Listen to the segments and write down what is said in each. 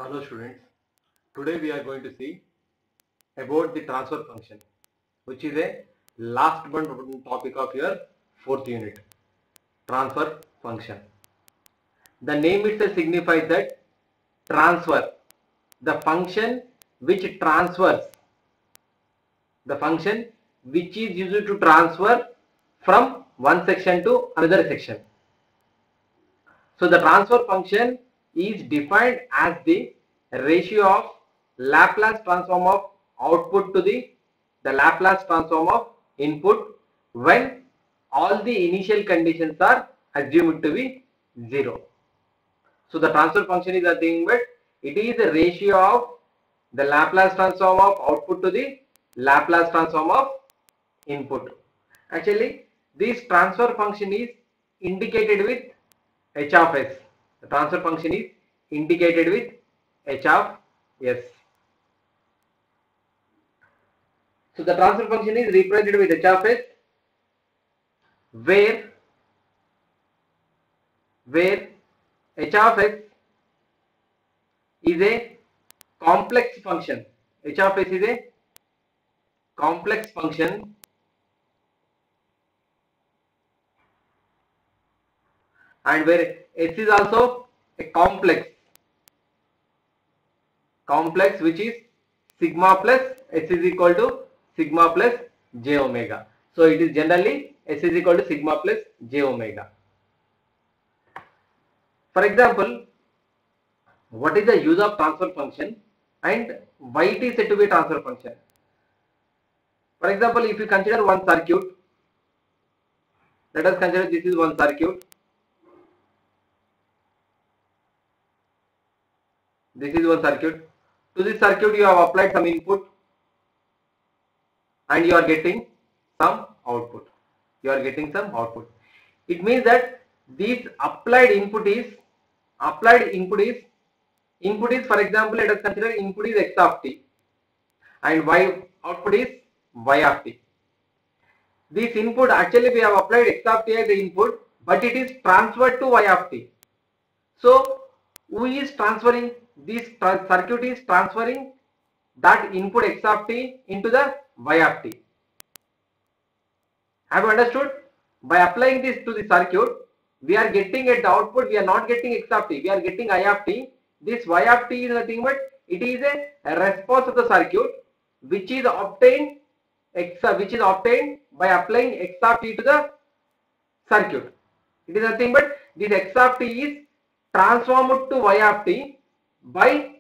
Hello students, today we are going to see about the transfer function, which is a last one topic of your fourth unit, transfer function. The name itself signifies that transfer, the function which transfers, the function which is used to transfer from one section to another section. So the transfer function is defined as the ratio of Laplace transform of output to the Laplace transform of input when all the initial conditions are assumed to be 0. So the transfer function is nothing but it is the ratio of the Laplace transform of output to the Laplace transform of input. Actually, this transfer function is indicated with h of s. The transfer function is indicated with h of s. So the transfer function is represented with h of s, where h of s is a complex function. H of s is a complex function and where s is also a complex which is sigma plus s is equal to sigma plus j omega. So it is generally s is equal to sigma plus j omega. For example, what is the use of transfer function and why it is said to be a transfer function? For example, if you consider one circuit, let us consider this is one circuit. This is one circuit. To this circuit you have applied some input and you are getting some output. It means that this applied input is for example, let us consider input is x of t and y output is y of t. This input actually we have applied x of t as the input, but it is transferred to y of t. So who is transferring? This circuit is transferring that input x of t into the y of t. Have you understood? By applying this to the circuit, we are getting at the output, we are not getting x of t, we are getting I of t. This y of t is nothing but it is a response of the circuit which is obtained by applying x of t to the circuit. It is nothing but this x of t is transformed to y of t by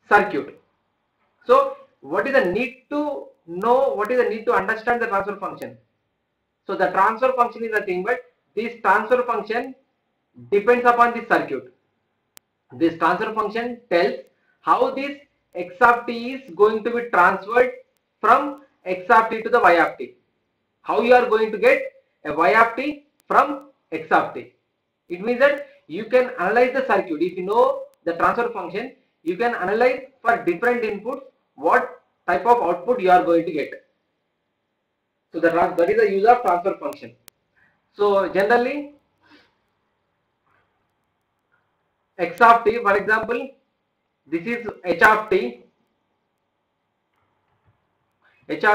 circuit. So what is the need to know? What is the need to understand the transfer function? So the transfer function is nothing but this transfer function depends upon the circuit. This transfer function tells how this x of t is going to be transferred from x of t to the y of t. How you are going to get a y of t from x of t. It means that you can analyze the circuit. If you know the transfer function, you can analyze for different inputs what type of output you are going to get. So that is the use of transfer function. So generally x of t, for example, this is h of t. If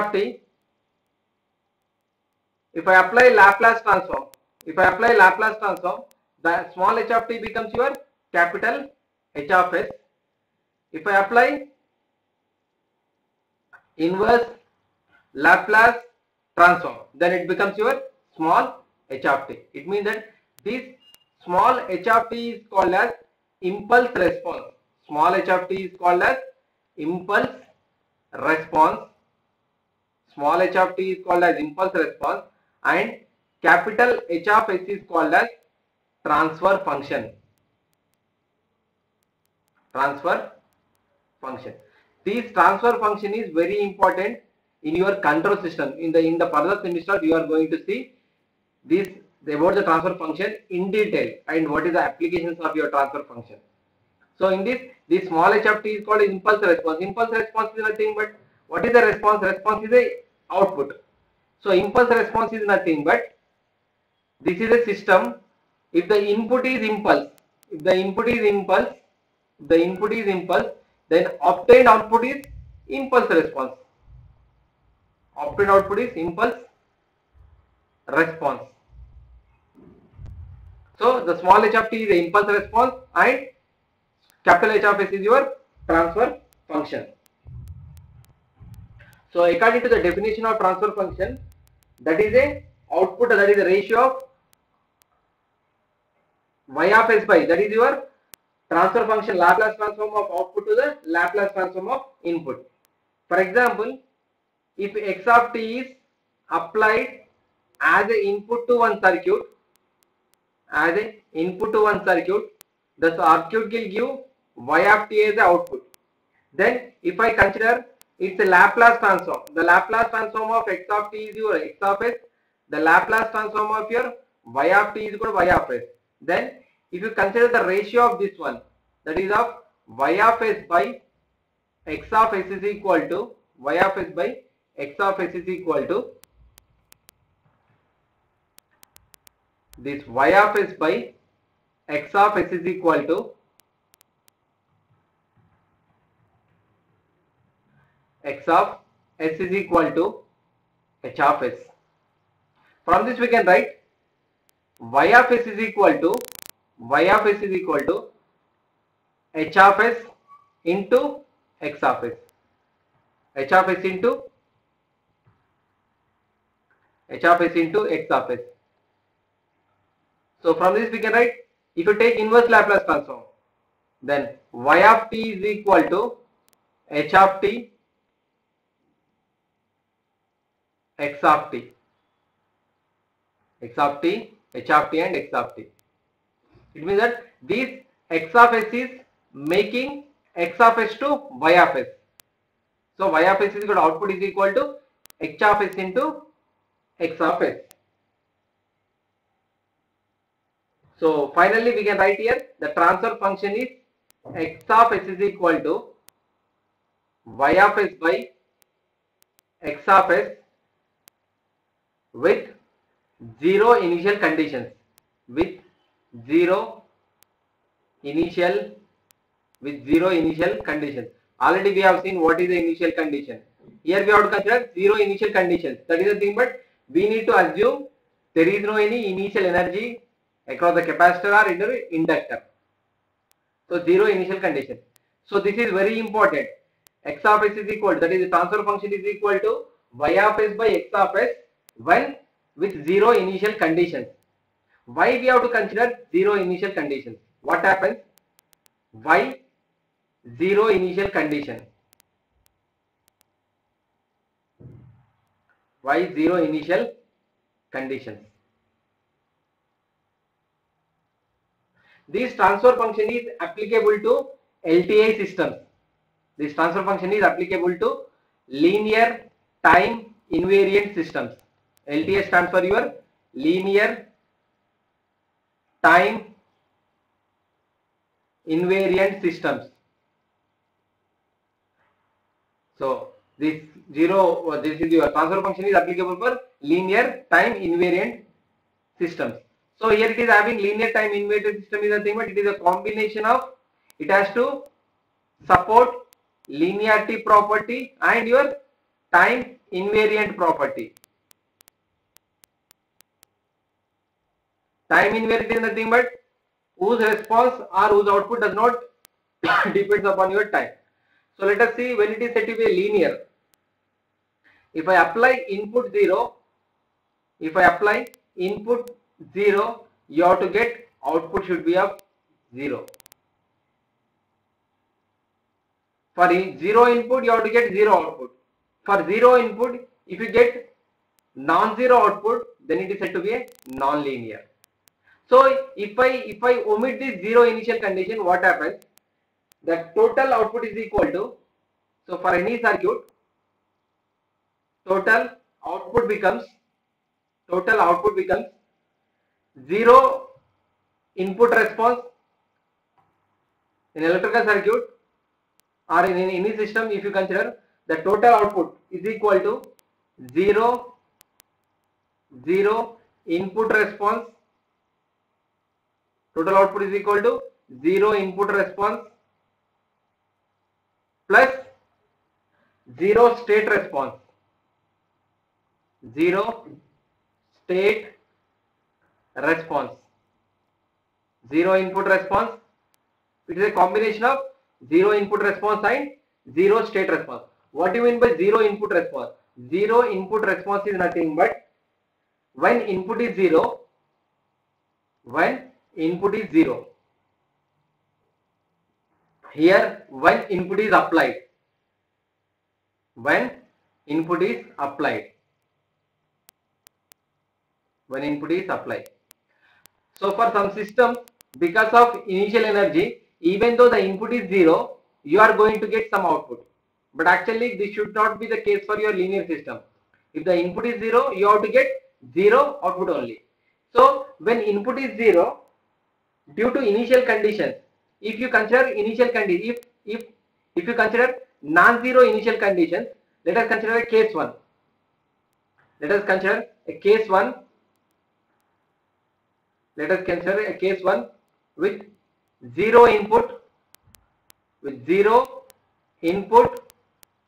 I apply Laplace transform, the small h of t becomes your capital H of s. If I apply inverse Laplace transform, then it becomes your small h of t. It means that this small h of t is called as impulse response. Small h of t is called as impulse response. Small h of t is called as impulse response and capital H of s is called as transfer function. This transfer function is very important in your control system. In the further semester, you are going to see this about the transfer function in detail and what is the applications of your transfer function. So in this small h of t is called impulse response. Impulse response is nothing but what is the response? Response is a output. So impulse response is nothing but this is a system. If the input is impulse, the input is impulse, then obtained output is impulse response. Obtained output is impulse response. So the small h of t is the impulse response and capital H of s is your transfer function. So according to the definition of transfer function, that is a output, that is the ratio of y of s by, that is your transfer function Laplace transform of output to the Laplace transform of input. For example, if x of t is applied as an input to one circuit, the circuit will give y of t as the output. Then if I consider it's a Laplace transform, the Laplace transform of x of t is your x of s, the Laplace transform of your y of t is equal to y of s. Then if you consider the ratio of this one, that is of y of s by x of s is equal to y of s by x of s is equal to this y of s by x of s is equal to x of s is equal to h of s. From this we can write y of s is equal to h of s into x of s. H of s into x of s. So from this we can write, if you take inverse Laplace transform, then y of t is equal to h of t x of t, h of t and x of t. It means that this x of s is making x of s to y of s. So y of s is equal to output is equal to h of s into x of s. So finally we can write here the transfer function is x of s is equal to y of s by x of s with zero initial conditions, Already we have seen what is the initial condition. Here we have to consider zero initial conditions. That is the thing, but we need to assume there is no any initial energy across the capacitor or inductor. So zero initial condition. So this is very important. X of s is equal, that is the transfer function is equal to y of s by x of s when with zero initial conditions. Why we have to consider zero initial conditions? What happens? Why zero initial condition? Why zero initial conditions? This transfer function is applicable to LTI systems. This transfer function is applicable to linear time invariant systems. LTI stands for your linear time invariant systems. So this is your transfer function is applicable for linear time invariant systems. So here it is having linear time invariant system is a thing, but it is a combination of, it has to support linearity property and your time invariant property. Time invariant is nothing but whose response or whose output does not depends upon your time. So let us see when it is said to be linear. If I apply input 0, you have to get output should be of 0. For 0 input, you have to get 0 output. For 0 input, if you get non-zero output, then it is said to be a non-linear. So if I omit this 0 initial condition, what happens? The total output is equal to, so for any circuit, total output becomes 0 input response in electrical circuit or in any system. If you consider the total output is equal to 0 input response, total output is equal to 0 input response plus 0 state response. 0 state response. 0 input response. It is a combination of 0 input response and 0 state response. What do you mean by 0 input response? 0 input response is nothing but when input is 0, here when input is applied, so for some systems, because of initial energy, even though the input is 0, you are going to get some output. But actually this should not be the case for your linear system. If the input is 0, you have to get 0 output only. So when input is 0, due to initial conditions, if you consider initial condition, if you consider non-zero initial conditions, let us consider a case 1. Let us consider a case 1 with 0 input,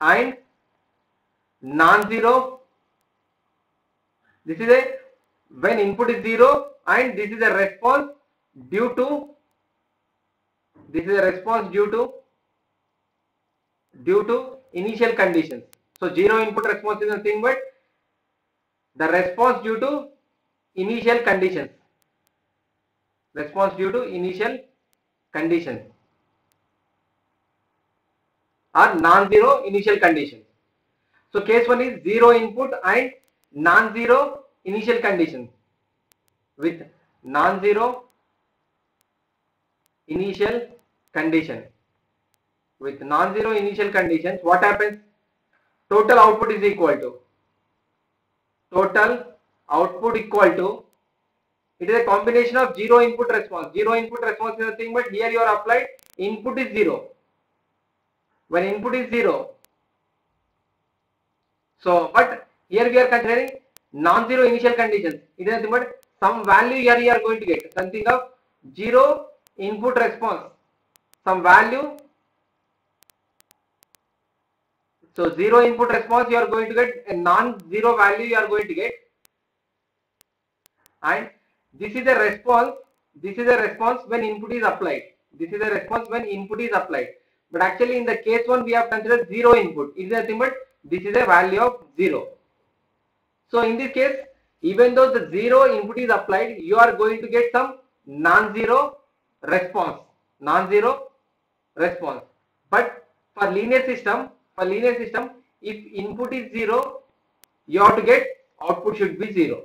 and non-zero. This is a when input is 0 and this is a response due to initial conditions. So 0 input response is nothing but the response due to initial conditions. Or non-zero initial conditions. So case 1 is 0 input and non-zero initial conditions. With non-zero initial conditions, what happens? Total output is equal to, it is a combination of 0 input response. 0 input response is nothing but here you are applied, input is 0. When input is 0, so but here we are considering non-zero initial conditions. It is nothing but some value here you are going to get, something of 0 input response, some value. So 0 input response you are going to get, a non-zero value you are going to get, and this is a response when input is applied. But actually in the case 1 we have considered 0 input. It is nothing but this is a value of 0. So in this case, even though the 0 input is applied, you are going to get some non-zero response. But for linear system, if input is 0, you have to get output should be 0.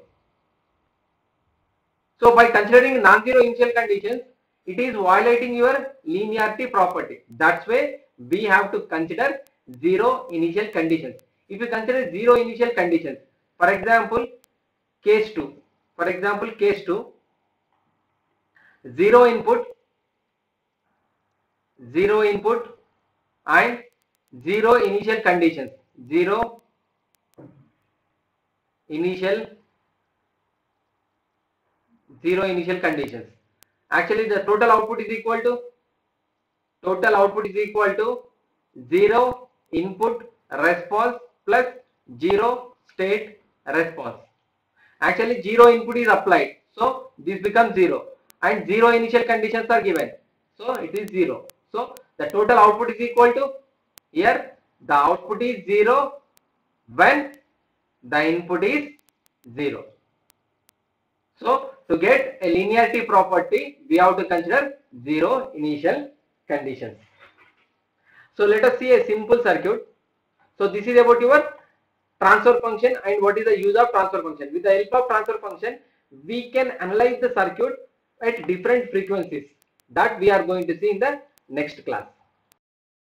So by considering non-zero initial conditions, it is violating your linearity property. That's why we have to consider 0 initial conditions. If you consider 0 initial conditions, for example, case 2, 0 input and 0 initial conditions. Actually the total output is equal to 0 input response plus 0 state response. Actually 0 input is applied, so this becomes 0, and 0 initial conditions are given, so it is 0. So the total output is equal to, here the output is 0 when the input is 0. So to get a linearity property, we have to consider 0 initial conditions. So let us see a simple circuit. So this is about your transfer function and what is the use of transfer function. With the help of transfer function, we can analyze the circuit at different frequencies. That we are going to see in the next class.